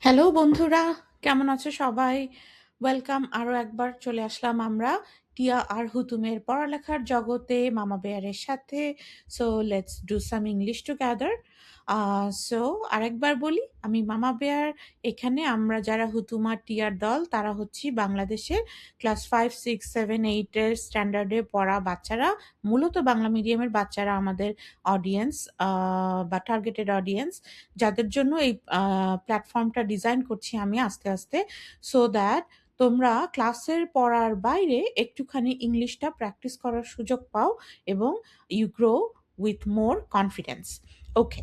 Hello বন্ধুরা, কেমন আছো সবাই? ওয়েলকাম। আরও একবার চলে আসলাম আমরা টিয়া আর হুতুমের পড়ালেখার জগতে মামা বেয়ারের সাথে। So let's do some English together. So আরেকবার বলি, আমি মামা বেয়ার। এখানে আমরা যারা হুতুম আর টিয়ার দল, তারা হচ্ছি বাংলাদেশের ক্লাস 5, 6, 7, 8-এর স্ট্যান্ডার্ডে পড়া বাচ্চারা। মূলত বাংলা মিডিয়ামের বাচ্চারা আমাদের অডিয়েন্স বা টার্গেটেড অডিয়েন্স, যাদের জন্য এই প্ল্যাটফর্মটা ডিজাইন করছি আমি আস্তে আস্তে, সো দ্যাট তোমরা ক্লাসের পড়ার বাইরে একটুখানি ইংলিশটা প্র্যাকটিস করার সুযোগ পাও এবং you grow with more confidence. Okay,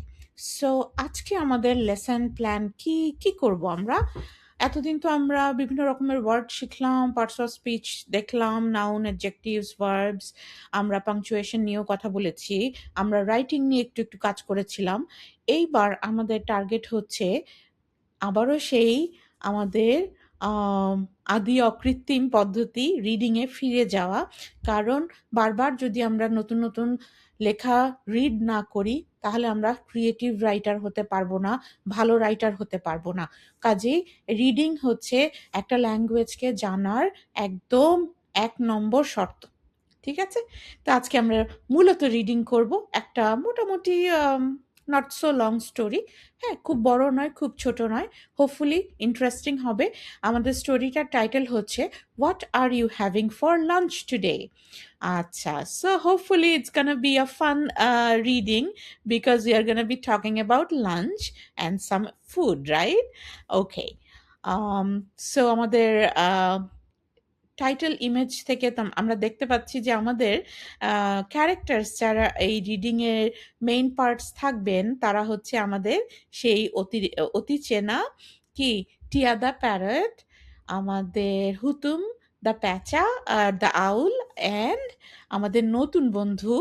so আজকে আমাদের লেসন প্ল্যান কি কি করব আমরা। এতদিন তো আমরা বিভিন্ন রকমের ওয়ার্ড শিখলাম, পার্টস অফ স্পিচ দেখলাম, নাউন, অ্যাডজেক্টিভস, ভার্বস, আমরা পাংচুয়েশন নিয়েও কথা বলেছি, আমরা রাইটিং নিয়ে একটু একটু কাজ করেছিলাম। এইবার আমাদের টার্গেট হচ্ছে আবারও সেই আমাদের আম আদি অকৃত্রিম পদ্ধতি রিডিংয়ে ফিরে যাওয়া। কারণ বারবার যদি আমরা নতুন, নতুন লেখা রিড না করি, তাহলে আমরা ক্রিয়েটিভ রাইটার হতে পারবো না, ভালো রাইটার হতে পারবো না। কাজেই রিডিং হচ্ছে একটা ল্যাঙ্গুয়েজকে জানার একদম ১ নম্বর শর্ত। ঠিক আছে? তো আজকে আমরা মূলত রিডিং করব একটা মোটামুটি নট সো লং স্টোরি। হ্যাঁ, খুব বড় নয়, খুব ছোট নয়। হোপফুলি ইন্টারেস্টিং হবে। আমাদের স্টোরিটার টাইটেল হচ্ছে what are you having for lunch today. আচ্ছা, so hopefully it's gonna be a fun reading because we are gonna be talking about lunch and some food, right? Okay, so আমাদের title image থেকে আমরা দেখতে পাচ্ছি যে আমাদের characters যারা এই রিডিংয়ের মেইন পার্টস থাকবেন, তারা হচ্ছে আমাদের সেই অতি চেনা কি টিয়া দ্য প্যারট, আমাদের হুতুম দ্য প্যাঁচা আর দ্য আউল, অ্যান্ড আমাদের নতুন বন্ধু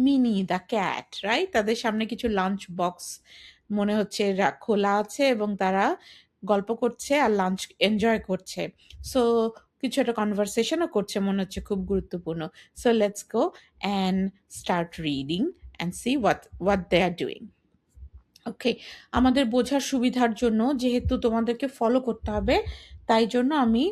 মিনি দ্য ক্যাট, রাইট? তাদের সামনে কিছু লাঞ্চ বক্স মনে হচ্ছে খোলা আছে এবং তারা গল্প করছে আর লাঞ্চ এনজয় করছে। সো কিছু একটা কনভারসেশনও করছে মনে হচ্ছে, খুব গুরুত্বপূর্ণ। So let's go and start reading and see what they are doing. Okay, আমাদের বোঝার সুবিধার জন্য যেহেতু তোমাদেরকে ফলো করতে হবে, তাই জন্য আমি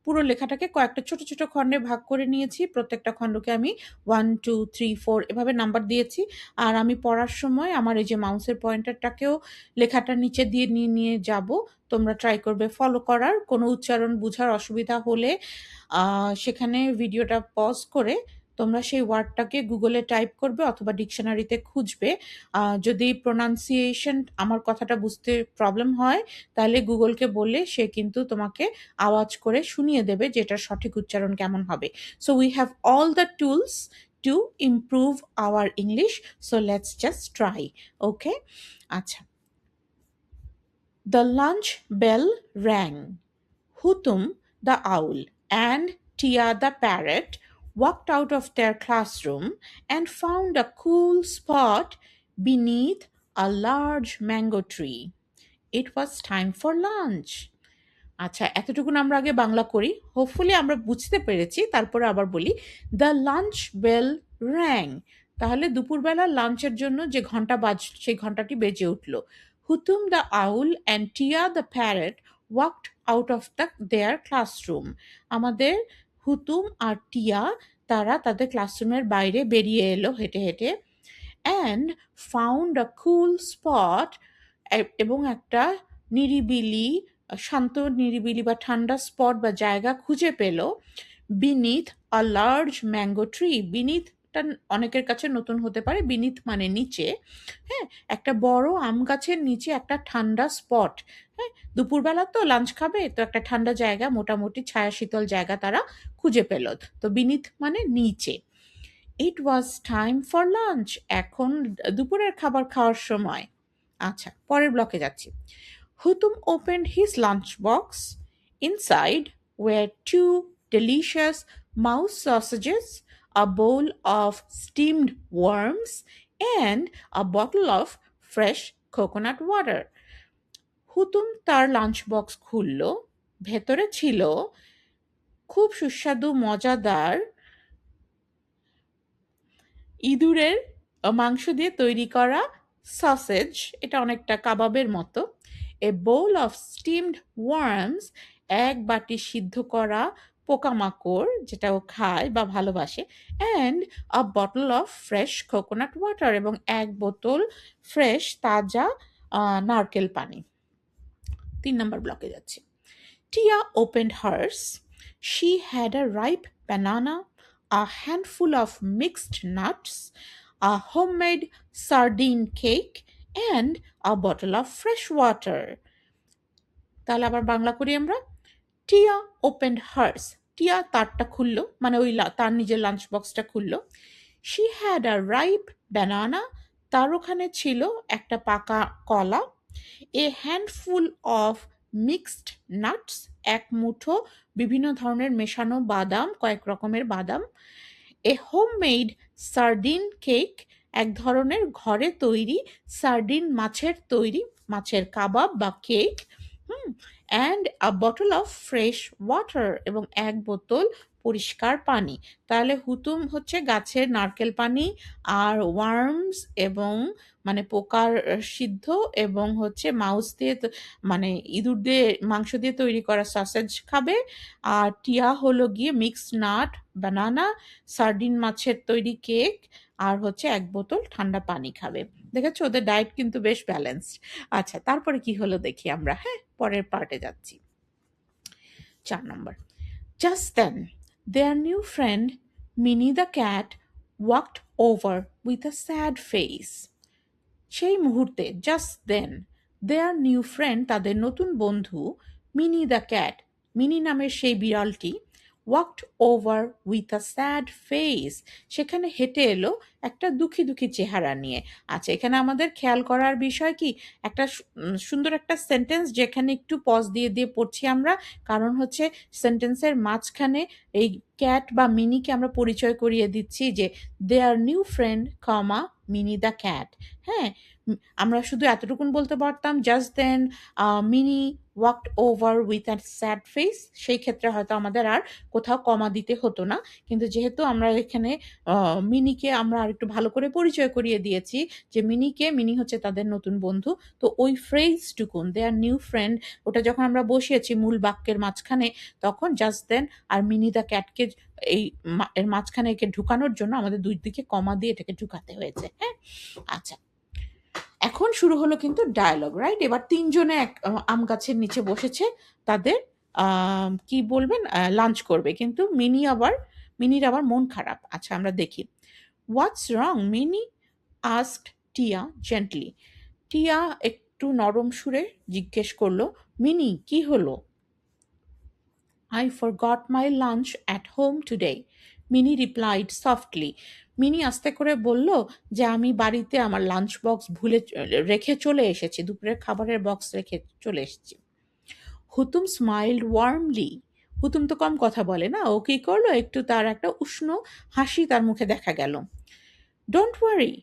পুরো লেখাটাকে কয়েকটা ছোট ছোট খণ্ডে ভাগ করে নিয়েছি। প্রত্যেকটা খণ্ডকে আমি 1, 2, 3, 4 এভাবে নাম্বার দিয়েছি। আর আমি পড়ার সময় আমার এই যে মাউসের পয়েন্টারটাকেও লেখাটার নিচে দিয়ে নিয়ে নিয়ে যাব। তোমরা ট্রাই করবে ফলো করার। কোনো উচ্চারণ বুঝার অসুবিধা হলে সেখানে ভিডিওটা পজ করে তোমরা সেই ওয়ার্ডটাকে গুগলে টাইপ করবে অথবা ডিকশনারিতে খুঁজবে। যদি প্রোনাউন্সিয়েশন আমার কথাটা বুঝতে প্রবলেম হয়, তাহলে গুগলকে বললে সে কিন্তু তোমাকে আওয়াজ করে শুনিয়ে দেবে যে এটার সঠিক উচ্চারণ কেমন হবে। So we have all the tools to improve our English. So let's just try. Okay, আচ্ছা। The lunch bell rang. Hutum the owl and Tia the parrot walked out of their classroom and found a cool spot beneath a large mango tree. It was time for lunch. আচ্ছা, এতটুকুন আমরা আগে বাংলা করি। Hopefully আমরা বুঝতে পেরেছি। তারপরে আবার বলি, দ্য লাঞ্চ বেল র্যাং। তাহলে দুপুরবেলা লাঞ্চের জন্য যে ঘন্টা সেই ঘন্টাটি বেজে উঠল। হুতুম দ্য আউল অ্যান্ড টিয়া the parrot walked out of their classroom. আমাদের হুতুম আর টিয়া তারা তাদের ক্লাসরুমের বাইরে বেরিয়ে এলো হেঁটে হেঁটে। And found a cool spot, এবং একটা নিরিবিলি, শান্ত নিরিবিলি বা ঠান্ডা স্পট বা জায়গা খুঁজে পেল। Beneath a large mango tree. বিনিথটা অনেকের কাছে নতুন হতে পারে। বিনিথ মানে নিচে। হ্যাঁ, একটা বড় আম গাছের নিচে একটা ঠান্ডা স্পট। হ্যাঁ, দুপুরবেলা তো লাঞ্চ খাবে, তো একটা ঠান্ডা জায়গা, মোটামুটি ছায়া শীতল জায়গা তারা খুঁজে পেল। তো বিনিথ মানে নিচে। ইট ওয়াজ টাইম ফর লাঞ্চ। এখন দুপুরের খাবার খাওয়ার সময়। আচ্ছা, পরের ব্লকে যাচ্ছি। হুতুম opened his lunchbox. Inside were two delicious mouse sausages, a bowl of steamed worms, and a bottle of fresh coconut water. হুতুম তার লাঞ্চ বক্স খুলল। ভেতরে ছিল খুব সুস্বাদু মজাদার ইঁদুরের মাংস দিয়ে তৈরি করা সসেজ। এটা অনেকটা কাবাবের মতো, a bowl of steamed worms, এক বাটি সিদ্ধ করা পোকামাকড় যেটা ও খায় বা ভালোবাসে, and a bottle of fresh coconut water, এবং এক বোতল ফ্রেশ তাজা নারকেল পানি। 3 নম্বর ব্লকে যাচ্ছি। Tia opened hers. She had a ripe banana, a handful of mixed nuts, a homemade sardine cake, and a bottle of fresh water. তাহলে আবার বাংলা করি আমরা। টিয়া ওপেন্ড হার্স, টিয়া তারটা খুললো, মানে ওই তার নিজের লাঞ্চ বক্সটা খুললো। She had a ripe banana, তার ওখানে ছিল একটা পাকা কলা। A handful of mixed nuts, এক মুঠো বিভিন্ন ধরনের মেশানো বাদাম, কয়েক রকমের বাদাম। এ হোমমেড সার্ডিন কেক, এক ধরনের ঘরে তৈরি সার্ডিন মাছের তৈরি, মাছের কাবাব বা cake. And a bottle of fresh water, এবং এক বোতল পরিষ্কার পানি। তাহলে হুতুম হচ্ছে গাছের নারকেল পানি, আর ওয়ার্মস এবং মানে পোকার সিদ্ধ, এবং হচ্ছে মাউস দিয়ে মানে ইঁদুর দিয়ে মাংস দিয়ে তৈরি করা সসেজ খাবে। আর টিয়া হলো গিয়ে মিক্সড নাট, বানানা, সার্ডিন মাছের তৈরি কেক, আর হচ্ছে এক বোতল ঠান্ডা পানি খাবে। দেখেছো ওদের ডায়েট কিন্তু বেশ ব্যালেন্সড। আচ্ছা, তারপরে কি হলো দেখি আমরা। হ্যাঁ, পরের পার্টে যাচ্ছি। 4 নম্বর। Just then, their new friend, Minnie the cat, walked over with a sad face. সেই মুহূর্তে, জাস্ট দেন, দেয়ার নিউ ফ্রেন্ড, তাদের নতুন বন্ধু, মিনি দ্য ক্যাট, মিনি নামের সেই বিড়ালটি, walked over with a sad face, সেখানে হেঁটে এলো একটা দুঃখী দুঃখী চেহারা নিয়ে। আচ্ছা, এখানে আমাদের খেয়াল করার বিষয় কি, একটা সুন্দর একটা সেন্টেন্স যেখানে একটু পজ দিয়ে দিয়ে পড়ছি আমরা, কারণ হচ্ছে সেন্টেন্সের মাঝখানে এই ক্যাট বা মিনিকে আমরা পরিচয় করিয়ে দিচ্ছি যে their new friend comma Mini the cat. হ্যাঁ, আমরা শুধু এতটুকুন বলতে পারতাম, just then Mini walked over with a sad face, সেই ক্ষেত্রে হয়তো আমাদের আর কোথাও কমা দিতে হতো না। কিন্তু যেহেতু আমরা এখানে মিনিকে আমরা আর একটু ভালো করে পরিচয় করিয়ে দিয়েছি যে মিনি হচ্ছে তাদের নতুন বন্ধু, তো ওই ফ্রেজটুকুন দেয়ার নিউ ফ্রেন্ড, ওটা যখন আমরা বসিয়েছি মূল বাক্যের মাঝখানে, তখন জাস্ট দেন আর মিনি দ্য ক্যাটকে এই এর মাঝখানে একে ঢুকানোর জন্য আমাদের দুই দিকে কমা দিয়ে এটাকে ঢুকাতে হয়েছে। হ্যাঁ, আচ্ছা, এখন শুরু হলো কিন্তু ডায়ালগ, রাইট? এবার তিনজনে এক আম গাছের নিচে বসেছে, তাদের কি বলবেন, লাঞ্চ করবে, কিন্তু মিনির আবার মন খারাপ। আচ্ছা, আমরা দেখি। হোয়াটস রং মিনি, আস্কড টিয়া জেন্টলি। টিয়া একটু নরম সুরে জিজ্ঞেস করলো, মিনি কি হলো? I forgot my lunch at home today, mini replied softly. Mini আস্তে করে বলল যে আমি বাড়িতে আমার লাঞ্চ বক্স রেখে চলে এসেছি, দুপুরের খাবারের বক্স রেখে চলে এসেছি। হুতুম স্মাইল্ড ওয়ার্মলি, হুতুম তো কম কথা বলে না, ও কি করলো, একটু তার একটা উষ্ণ হাসি তার মুখে দেখা গেল। Don't worry,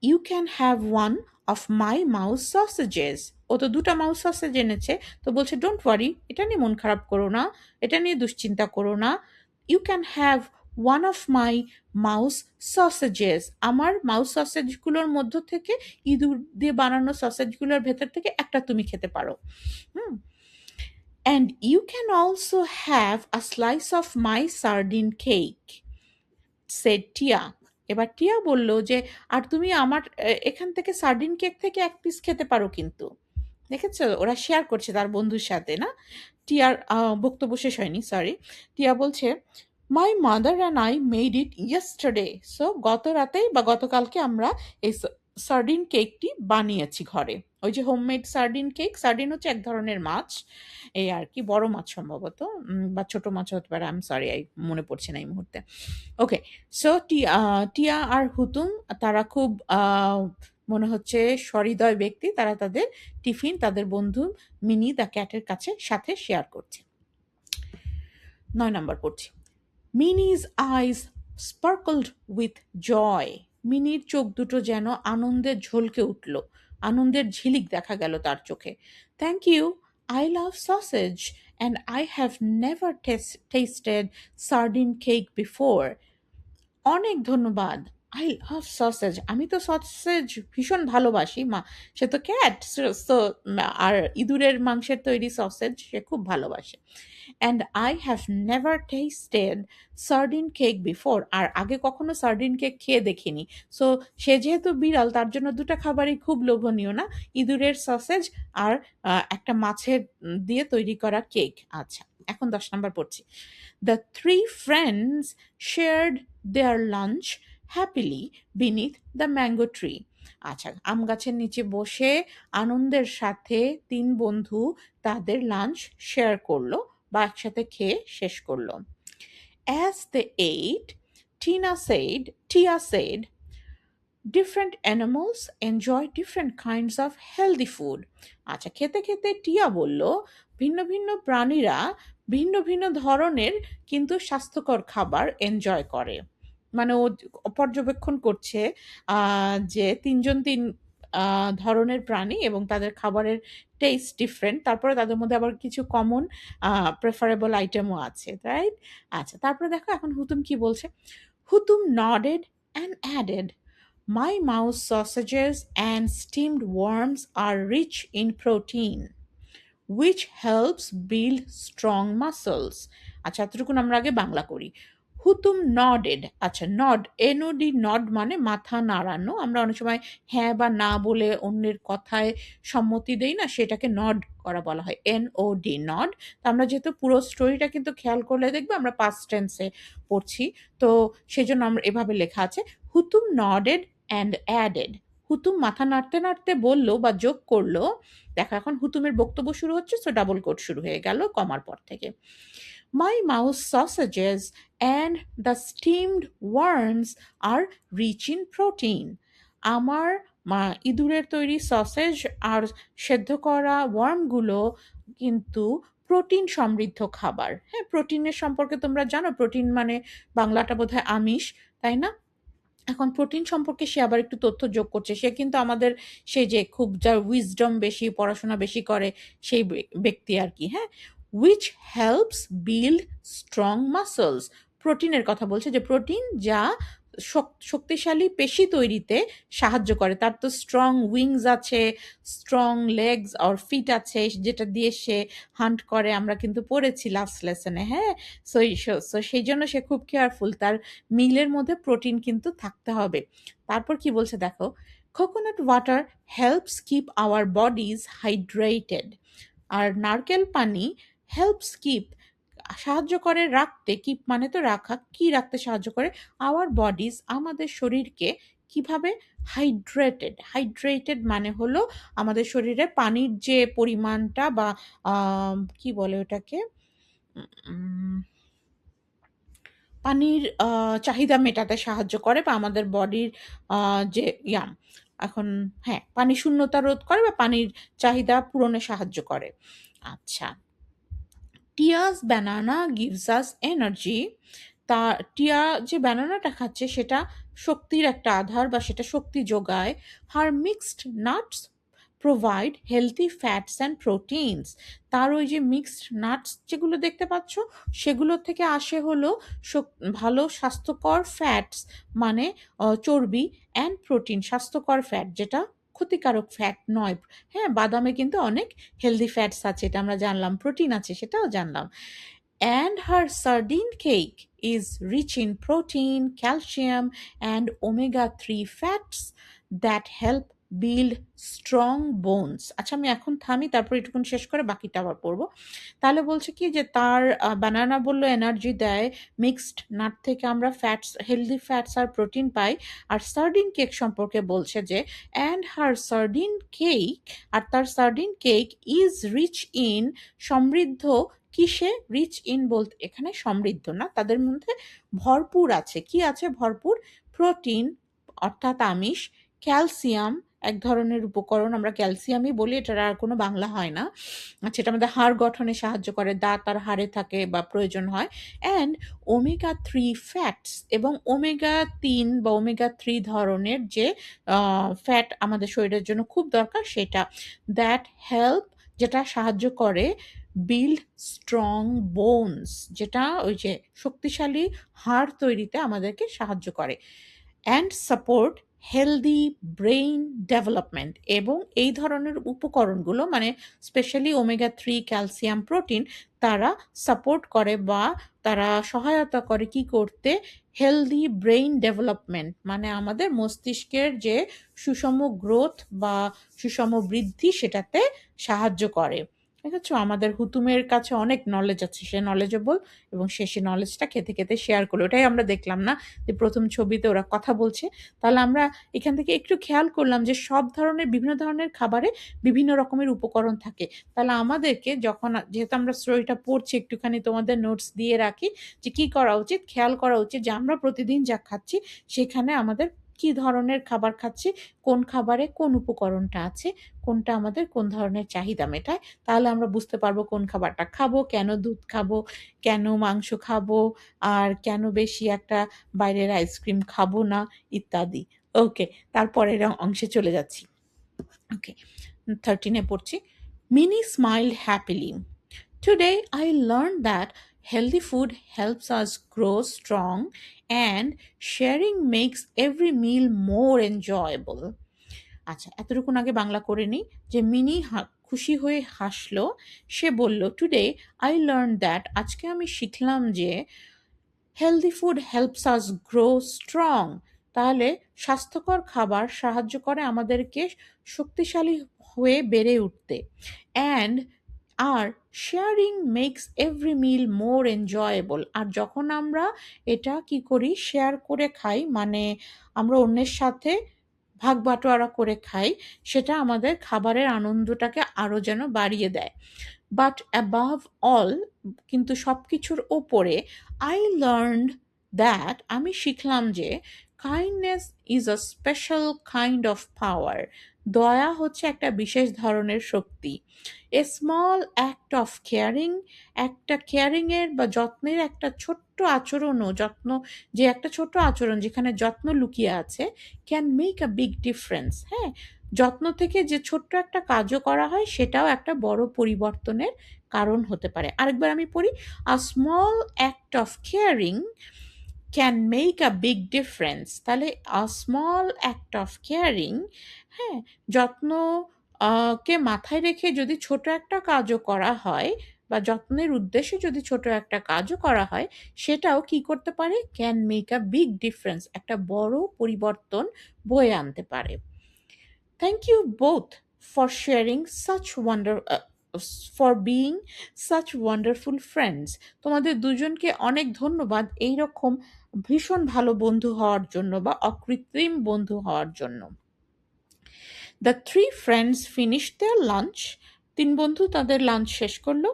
you can have one of my mouse sausages. ও তো 2টা মাউস সসেজ এনেছে, তো বলছে ডোন্ট ওয়ারি, এটা নিয়ে মন খারাপ করো না, এটা নিয়ে দুশ্চিন্তা করো না। You can have one of my mouse sausages, আমার মাউস সসেজগুলোর মধ্য থেকে, ইঁদুর দিয়ে বানানো সসেজগুলোর ভেতর থেকে একটা তুমি খেতে পারো। Hmm, and you can also have a slice of my sardine cake, said Tia. এবার টিয়া বলল যে আর তুমি আমার এখান থেকে সার্ডিন কেক থেকে এক পিস খেতে পারো কিন্তু। দেখেছো, ওরা শেয়ার করছে তার বন্ধুর সাথে, না? টিয়ার বক্তব্য শেষ হয়নি, সরি। টিয়া বলছে, my mother and I made it yesterday, so গত রাতেই বা গতকালকে আমরা এই সার্ডিন কেকটি বানিয়েছি ঘরে। ওই যে হোমমেড সার্ডিন কেক, সার্ডিন হচ্ছে এক ধরনের মাছ, এই আর কি, বড় মাছ সম্ভবত, বা ছোট মাছ হতে পারে, আমি সরি, মনে পড়ছে না এই মুহূর্তে। ওকে, সো টিয়া আর হুতুম, তারা খুব মনে হচ্ছে সহৃদয় ব্যক্তি, তারা তাদের টিফিন তাদের বন্ধু মিনি দ্য ক্যাটের সাথে শেয়ার করছে। 9 নম্বর পড়ছি। মিনিজ আইজ স্পার্কলড উইথ জয়, মিনির চোখ দুটো যেন আনন্দে ঝলকে উঠল, আনন্দের ঝিলিক দেখা গেল তার চোখে। Thank you, I love sausage and I have never tasted sardine cake before. অনেক ধন্যবাদ, আই লাভ সসেজ। আমি তো সসেজ ভীষণ ভালোবাসি। সে তো ক্যাট। সো আর ইঁদুরের মাংসের তৈরি সসেজ সে খুব ভালোবাসে। And I have never tasted sardine cake before. আর আগে কখনো সার্ডিন কেক খেয়ে দেখিনি। সো সে যেহেতু বিড়াল তার জন্য ২ টা খাবারই খুব লোভনীয় না? ইঁদুরের সসেজ আর একটা মাছের দিয়ে তৈরি করা কেক। আচ্ছা, এখন ১০ নাম্বার পড়ছি। The three friends shared their lunch happily beneath the mango tree. আচ্ছা, আম গাছের নিচে বসে আনন্দের সাথে ৩ বন্ধু তাদের লাঞ্চ শেয়ার করলো বা একসাথে খেয়ে শেষ করলো। As they ate, Tia said, different animals enjoy different kinds of healthy food. আচ্ছা, খেতে খেতে টিয়া বলল ভিন্ন ভিন্ন প্রাণীরা ভিন্ন ভিন্ন ধরনের কিন্তু স্বাস্থ্যকর খাবার এনজয় করে। মানে ও পর্যবেক্ষণ করছে যে ৩ জন ৩ ধরনের প্রাণী এবং তাদের খাবারের টেস্ট ডিফারেন্ট। তারপরে তাদের মধ্যে আবার কিছু কমন প্রেফারেবল আইটেমও আছে, রাইট? আচ্ছা, তারপরে দেখো এখন হুতুম কি বলছে। হুতুম nodded and added, my mouse sausages and steamed worms are rich in protein, which helps build strong muscles. আচ্ছা, এতটুকুন আমরা আগে বাংলা করি। হুতুম নডেড। আচ্ছা, নড, এনওডি, নড মানে মাথা নাড়ানো। আমরা অনেক সময় হ্যাঁ বা না বলে অন্যের কথায় সম্মতি দেই না, সেটাকে নড করা বলা হয়, এনওডি, নড। তো আমরা যেহেতু পুরো স্টোরিটা কিন্তু খেয়াল করলে দেখবে আমরা পাস্ট টেন্সে পড়ছি, তো সেজন্য আমরা এভাবে লেখা আছে, হুতুম নডেড অ্যান্ড অ্যাডেড। হুতুম মাথা নাড়তে নাড়তে বলল বা যোগ করলো। দেখো এখন হুতুমের বক্তব্য শুরু হচ্ছে, সো ডাবল কোট শুরু হয়ে গেল কমার পর থেকে। My mouse sausages and the steamed worms are rich in protein. আমার ইঁদুরের তৈরি সসেজ আর সেদ্ধ করা ওয়ার্মগুলো কিন্তু প্রোটিন সমৃদ্ধ খাবার। হ্যাঁ, প্রোটিনের সম্পর্কে তোমরা জানো, প্রোটিন মানে বাংলাটা বোধহয় আমিষ, তাই না? এখন প্রোটিন সম্পর্কে সে আবার একটু তথ্য যোগ করছে। সে কিন্তু আমাদের সেই যে খুব যার উইজডম বেশি, পড়াশোনা বেশি করে সেই ব্যক্তি আর কি, হ্যাঁ? which helps build strong muscles. প্রোটিনের কথা বলছে, যে প্রোটিন যা শক্তিশালী পেশি তৈরিতে সাহায্য করে। তার তো স্ট্রং উইংস আছে, স্ট্রং লেগস অর ফিট আছে, যেটা দিয়ে সে হান্ট করে, আমরা কিন্তু পড়েছি লাস্ট লেসনে, হ্যাঁ? সো সেই জন্য সে খুব কেয়ারফুল, তার মিলের মধ্যে প্রোটিন কিন্তু থাকতে হবে। তারপর কি বলছে দেখো, coconut water helps keep our bodies hydrated. আর নারকেল পানি হেল্পস কিপ সাহায্য করে রাখতে, কিপ মানে তো রাখা, কি রাখতে সাহায্য করে, আওয়ার বডিজ আমাদের শরীরকে কিভাবে হাইড্রেটেড। হাইড্রেটেড মানে হলো আমাদের শরীরে পানির যে পরিমাণটা বা কি বলে ওটাকে, উম, পানির চাহিদা মেটাতে সাহায্য করে, বা আমাদের বডির যে এখন হ্যাঁ, পানি শূন্যতা রোধ করে বা পানির চাহিদা পূরণে সাহায্য করে। আচ্ছা, টিয়াস ব্যানানা গিভস আস এনার্জি। তা টিয়া যে ব্যানানাটা খাচ্ছে সেটা শক্তির একটা আধার বা সেটা শক্তি যোগায়। Her mixed nuts provide healthy fats and proteins. তার ওই যে মিক্সড নাটস যেগুলো দেখতে পাচ্ছ, সেগুলো থেকে আসে হলো ভালো স্বাস্থ্যকর ফ্যাটস, মানে চর্বি, অ্যান্ড প্রোটিন, স্বাস্থ্যকর ফ্যাট যেটা ক্ষতিকারক ফ্যাট নয়। হ্যাঁ, বাদামে কিন্তু অনেক হেলদি ফ্যাটস আছে, এটা আমরা জানলাম, প্রোটিন আছে সেটাও জানলাম। And her sardine cake is rich in protein, calcium, and omega 3 fats that help build strong bones. আচ্ছা, আমি এখন থামি, তারপর এটুকুন শেষ করে বাকিটা আবার পড়বো। তাহলে বলছে কি যে তার বানানা বললো এনার্জি দেয়, মিক্সড নাট থেকে আমরা ফ্যাটস, হেলদি ফ্যাটস আর প্রোটিন পাই। আর সার্ডিন কেক সম্পর্কে বলছে যে অ্যান্ড হার সার্ডিন কেক, আর তার sardine cake is rich in, সমৃদ্ধ কিসে, রিচ ইন বলতে এখানে সমৃদ্ধ না, তাদের মধ্যে ভরপুর আছে, কি আছে ভরপুর, প্রোটিন অর্থাৎ আমিষ, ক্যালসিয়াম এক ধরনের উপকরণ, আমরা ক্যালসিয়ামই বলি, এটার আর কোনো বাংলা হয় না। আচ্ছা, এটা আমাদের হাড় গঠনে সাহায্য করে, দাঁত আর হাড়ে থাকে বা প্রয়োজন হয়। অ্যান্ড ওমেগা 3 ফ্যাটস, এবং ওমেগা 3 বা ওমেগা 3 ধরনের যে ফ্যাট আমাদের শরীরের জন্য খুব দরকার সেটা, দ্যাট হেল্প, যেটা সাহায্য করে, বিল্ড স্ট্রং বোনস, যেটা ওই যে শক্তিশালী হাড় তৈরিতে আমাদেরকে সাহায্য করে। And support healthy brain development. এবং এই ধরনের উপকরণগুলো মানে স্পেশালি ওমেগা 3 ক্যালসিয়াম প্রোটিন তারা সাপোর্ট করে বা তারা সহায়তা করে কি করতে, হেলদি ব্রেইন ডেভেলপমেন্ট মানে আমাদের মস্তিষ্কের যে সুষম গ্রোথ বা সুষম বৃদ্ধি সেটাতে সাহায্য করে। ঠিক আছে, আমাদের হুতুমের কাছে অনেক নলেজ আছে, সে নলেজেবল এবং সে নলেজটা খেতে খেতে শেয়ার করলো। ওটাই আমরা দেখলাম না যে প্রথম ছবিতে ওরা কথা বলছে। তাহলে আমরা এখান থেকে একটু খেয়াল করলাম যে সব ধরনের বিভিন্ন ধরনের খাবারে বিভিন্ন রকমের উপকরণ থাকে। তাহলে আমাদেরকে যখন যেহেতু আমরা স্টোরিটা পড়ছি একটুখানি তোমাদের নোটস দিয়ে রাখি যে কি করা উচিত, খেয়াল করা উচিত যে আমরা প্রতিদিন যা খাচ্ছি সেখানে আমাদের কি ধরনের খাবার খাচ্ছি, কোন খাবারে কোন উপকরণটা আছে, কোনটা আমাদের কোন ধরনের চাহিদা মেটায়। তাহলে আমরা বুঝতে পারবো কোন খাবারটা খাবো, কেন দুধ খাবো, কেন মাংস খাবো, আর কেন বেশি একটা বাইরের আইসক্রিম খাবো না ইত্যাদি। ওকে, তারপরের অংশে চলে যাচ্ছি। ওকে, 13-এ পড়ছি। Mini smiled happily. Today I learned that healthy food helps us grow strong and sharing makes every meal more enjoyable. আচ্ছা, এতটুকুন আগে বাংলা করে নিই যে মিনি খুশি হয়ে হাসলো। সে বলল, টুডে আই লার্ন দ্যাট, আজকে আমি শিখলাম যে healthy food helps us grow strong, তাহলে স্বাস্থ্যকর খাবার সাহায্য করে আমাদেরকে শক্তিশালী হয়ে বেড়ে উঠতে। অ্যান্ড আর sharing makes every meal more enjoyable, আর যখন আমরা এটা কি করি শেয়ার করে খাই মানে আমরা অন্যের সাথে ভাগ বাটোয়ারা করে খাই, সেটা আমাদের খাবারের আনন্দটাকে আরও যেন বাড়িয়ে দেয়। বাট অ্যাবাভ অল, কিন্তু সব কিছুর ওপরে, আই লার্নড দ্যাট, আমি শিখলাম যে kindness is a special kind of power, দয়া হচ্ছে একটা বিশেষ ধরনের শক্তি। A small act of caring, একটা কেয়ারিংয়ের বা যত্নের একটা ছোট্ট আচরণও, যত্ন যে একটা ছোট্ট আচরণ যেখানে যত্ন লুকিয়ে আছে, can make a big difference. হ্যাঁ, যত্ন থেকে যে ছোট্ট একটা কাজও করা হয় সেটাও একটা বড় পরিবর্তনের কারণ হতে পারে। আরেকবার আমি পড়ি, a small act of caring can make a big difference. তাহলে a small act of caring, হ্যাঁ, যত্ন কে মাথায় রেখে যদি ছোট একটা কাজও করা হয় বা যত্নের উদ্দেশ্যে যদি ছোট একটা কাজও করা হয়, সেটাও কি করতে পারে, can make a big difference, একটা বড় পরিবর্তন বয়ে আনতে পারে। Thank you both for sharing such for being such wonderful friends. তোমাদের দুজনকে অনেক ধন্যবাদ এই রকম ভীষণ ভালো বন্ধু হওয়ার জন্য বা অকৃত্রিম বন্ধু হওয়ার জন্য। The three friends finished there lunch, তিন বন্ধু তাদের লাঞ্চ শেষ করলো।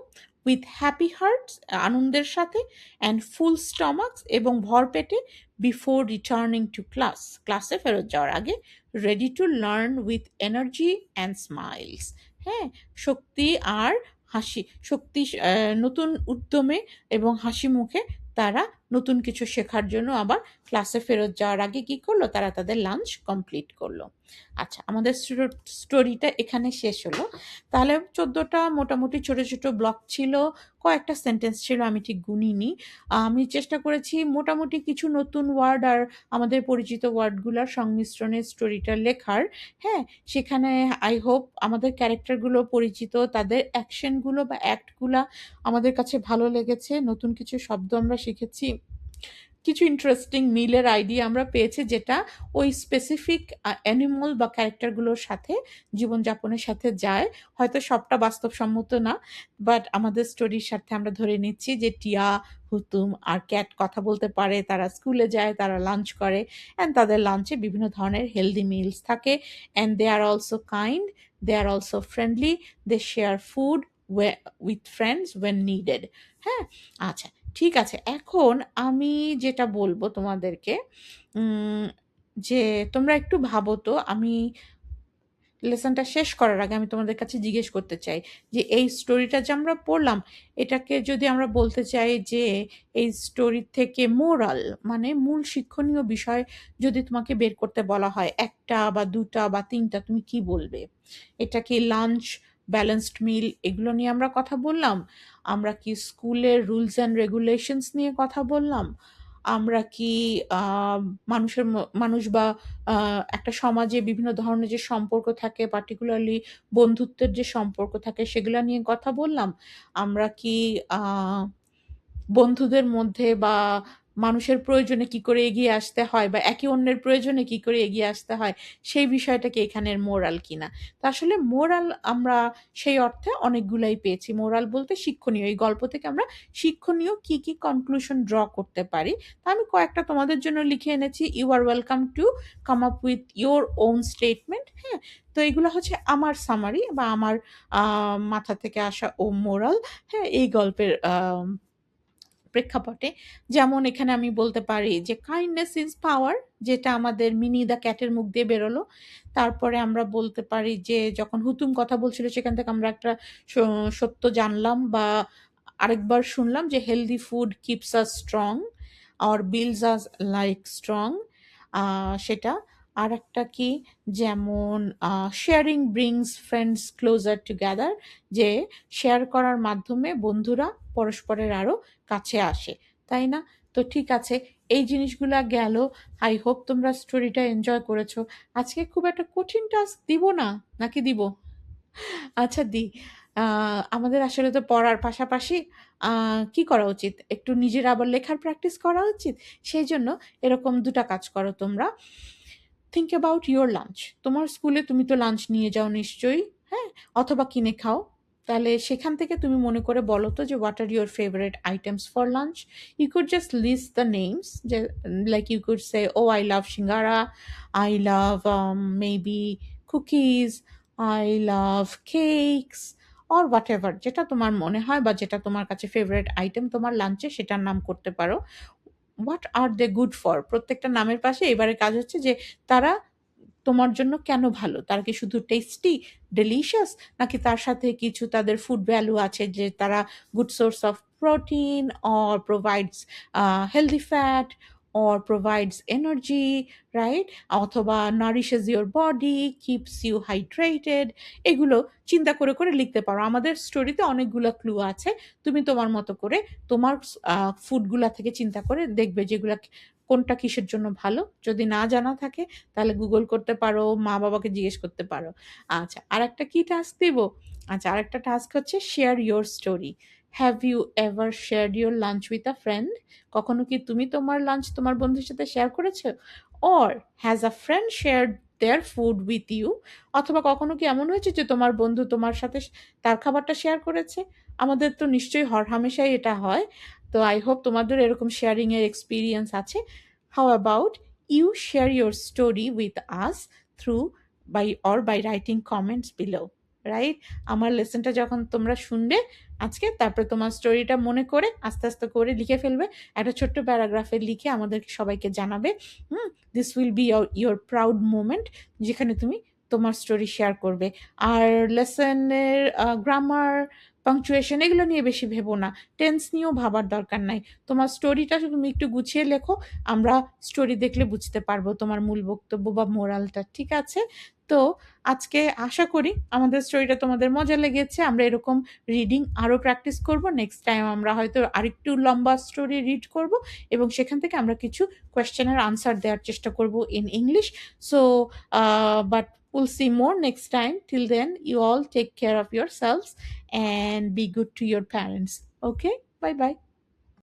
উইথ হ্যাপি হার্টস, আনন্দের সাথে, অ্যান্ড ফুল স্টমাকস, এবং ভর পেটে, বিফোর রিটার্নিং টু ক্লাস, ক্লাসে ফেরত যাওয়ার আগে, ready to learn with energy and smiles. হ্যাঁ, শক্তি আর হাসি, নতুন উদ্যমে এবং হাসি মুখে তারা নতুন কিছু শেখার জন্য আবার ক্লাসে ফেরত যাওয়ার আগে কি করলো, তারা তাদের লাঞ্চ কমপ্লিট করলো। আচ্ছা, আমাদের স্টোরিটা এখানে শেষ হলো। তাহলে 14টা মোটামুটি ছোট ছোট ব্লক ছিল, কয়েকটা সেন্টেন্স ছিল আমি ঠিক গুনিনি। আমি চেষ্টা করেছি মোটামুটি কিছু নতুন ওয়ার্ড আর আমাদের পরিচিত ওয়ার্ডগুলোর সংমিশ্রণে স্টোরিটা লেখার। হ্যাঁ, সেখানে আই হোপ আমাদের ক্যারেক্টারগুলো পরিচিত, তাদের অ্যাকশনগুলো বা অ্যাক্টগুলা আমাদের কাছে ভালো লেগেছে, নতুন কিছু শব্দ আমরা শিখেছি, কিছু ইন্টারেস্টিং মিলের আইডিয়া আমরা পেয়েছি যেটা ওই স্পেসিফিক অ্যানিমাল বা ক্যারেক্টারগুলোর সাথে জীবনযাপনের সাথে যায়। হয়তো সবটা বাস্তবসম্মত না, বাট আমাদের স্টোরির সাথে আমরা ধরে নিচ্ছি যে টিয়া, হুতুম আর ক্যাট কথা বলতে পারে, তারা স্কুলে যায়, তারা লাঞ্চ করে, অ্যান্ড তাদের লাঞ্চে বিভিন্ন ধরনের হেলদি মিলস থাকে, and they are also kind, they are also friendly, they share food with friends when needed. হ্যাঁ, আচ্ছা, ঠিক আছে। এখন আমি যেটা বলবো তোমাদেরকে, যে তোমরা একটু ভাবো তো, আমি লেসনটা শেষ করার আগে আমি তোমাদের কাছে জিজ্ঞেস করতে চাই যে এই স্টোরিটা যে আমরা পড়লাম, এটাকে যদি আমরা বলতে চাই যে এই স্টোরির থেকে মোরাল মানে মূল শিক্ষণীয় বিষয় যদি তোমাকে বের করতে বলা হয়, একটা বা দুটা বা তিনটা, তুমি কি বলবে? এটা কি লাঞ্চ, ব্যালেন্সড মিল, এগুলো নিয়ে আমরা কথা বললাম? আমরা কি স্কুলের রুলস অ্যান্ড রেগুলেশনস নিয়ে কথা বললাম? আমরা কি আহ, মানুষ বা একটা সমাজে বিভিন্ন ধরনের যে সম্পর্ক থাকে, পার্টিকুলারলি বন্ধুত্বের যে সম্পর্ক থাকে, সেগুলা নিয়ে কথা বললাম। আমরা কি আহ বন্ধুদের মধ্যে বা মানুষের প্রয়োজনে কি করে এগিয়ে আসতে হয় বা একে অন্যের প্রয়োজনে কি করে এগিয়ে আসতে হয়, সেই বিষয়টাকে এখানের মোরাল কিনা। তা আসলে মোরাল আমরা সেই অর্থে অনেকগুলাই পেয়েছি। মোরাল বলতে শিক্ষণীয়, এই গল্প থেকে আমরা শিক্ষণীয় কি কি কনক্লুশন ড্র করতে পারি, তা আমি কয়েকটা তোমাদের জন্য লিখে এনেছি। You are welcome to come up with your own statement. হ্যাঁ, তো এগুলো হচ্ছে আমার সামারি বা আমার মাথা থেকে আসা ও মোরাল। হ্যাঁ, এই গল্পের প্রেক্ষাপটে। যেমন এখানে আমি বলতে পারি যে কাইন্ডনেস ইজ পাওয়ার, যেটা আমাদের মিনি দ্য ক্যাটের মুখ দিয়ে বেরোলো। তারপরে আমরা বলতে পারি যে যখন হুতুম কথা বলছিল সেখান থেকে আমরা একটা সত্য জানলাম বা আরেকবার শুনলাম যে healthy food keeps us strong আর বিল্ডস আস লাইক স্ট্রং, সেটা। আর একটা কি, যেমন sharing brings friends closer together, যে শেয়ার করার মাধ্যমে বন্ধুরা পরস্পরের আরও কাছে আসে, তাই না? তো ঠিক আছে, এই জিনিসগুলা গেল। আই হোপ তোমরা স্টোরিটা এনজয় করেছো। আজকে খুব একটা কঠিন টাস্ক দিব না, নাকি দিব? আচ্ছা, দিই। আমাদের আসলে তো পড়ার পাশাপাশি কি করা উচিত? একটু নিজের আবার লেখার প্র্যাকটিস করা উচিত। সেই জন্য এরকম ২ টা কাজ করো তোমরা। Think about your lunch. তোমার স্কুলে তুমি তো লাঞ্চ নিয়ে যাও নিশ্চয়ই, হ্যাঁ? অথবা কিনে খাও। তাহলে সেখান থেকে তুমি মনে করে বলো তো যে what are your favourite items for lunch? You could just list the names, যে like you could say, "Oh, I love shingara, I love maybe cookies, I love cakes" or whatever, যেটা তোমার মনে হয় বা যেটা তোমার কাছে ফেভারিট আইটেম তোমার লাঞ্চে, সেটার নাম করতে পারো। What are they good for? প্রত্যেকটা নামের পাশে এবারে কাজ হচ্ছে যে তারা তোমার জন্য কেন ভালো? তারা কি শুধু টেস্টি, ডেলিশিয়াস, নাকি তার সাথে কিছু তাদের ফুড ভ্যালু আছে, যে তারা good source of protein or provides healthy fat or provides energy, right? অথবা nourishes your body, keeps you hydrated. এগুলো চিন্তা করে করে লিখতে পারো। আমাদের স্টোরিতে অনেকগুলো ক্লু আছে। তুমি তোমার মতো করে তোমার ফুডগুলা থেকে চিন্তা করে দেখবে যেগুলা কোনটা কিসের জন্য ভালো। যদি না জানা থাকে তাহলে গুগল করতে পারো, মা-বাবাকে জিজ্ঞেস করতে পারো। আচ্ছা, আরেকটা কি টাস্ক দিব? আচ্ছা, আরেকটা টাস্ক হচ্ছে share your story. Have you ever shared your lunch with a friend? কখনো কি তুমি তোমার লাঞ্চ তোমার বন্ধুর সাথে শেয়ার করেছো? Or has a friend shared their food with you? অথবা কখনো কি এমন হয়েছে যে তোমার বন্ধু তোমার সাথে তার খাবারটা শেয়ার করেছে? আমাদের তো নিশ্চয়ই হরহামেশাই এটা হয়। তো আই হোপ তোমাদের এরকম শেয়ারিং এর এক্সপেরিয়েন্স আছে। How about you share your story with us through by writing comments below, right? আমার লেসনটা যখন তোমরা শুনবে আজকে, তারপরে তোমার স্টোরিটা মনে করে আস্তে আস্তে করে লিখে ফেলবে। একটা ছোট্ট প্যারাগ্রাফে লিখে আমাদের সবাইকে জানাবে। This will be your proud moment, যেখানে তুমি তোমার স্টোরি শেয়ার করবে। আর লেসনের গ্রামার, পাংচুয়েশন এগুলো নিয়ে বেশি ভেবো না। টেন্স নিয়েও ভাবার দরকার নাই। তোমার স্টোরিটা তুমি একটু গুছিয়ে লেখো। আমরা স্টোরি দেখলে বুঝতে পারবো তোমার মূল বক্তব্য বা মোরালটা, ঠিক আছে? তো আজকে আশা করি আমাদের স্টোরিটা তোমাদের মজা লেগেছে। আমরা এরকম রিডিং আরও প্র্যাকটিস করব। নেক্সট টাইম আমরা হয়তো আরেকটু লম্বা স্টোরি রিড করব এবং সেখান থেকে আমরা কিছু কোয়েশ্চেনের আনসার দেওয়ার চেষ্টা করব in English. So but we'll see more next time. Till then, you all take care of yourselves and be good to your parents. Okay? Bye bye.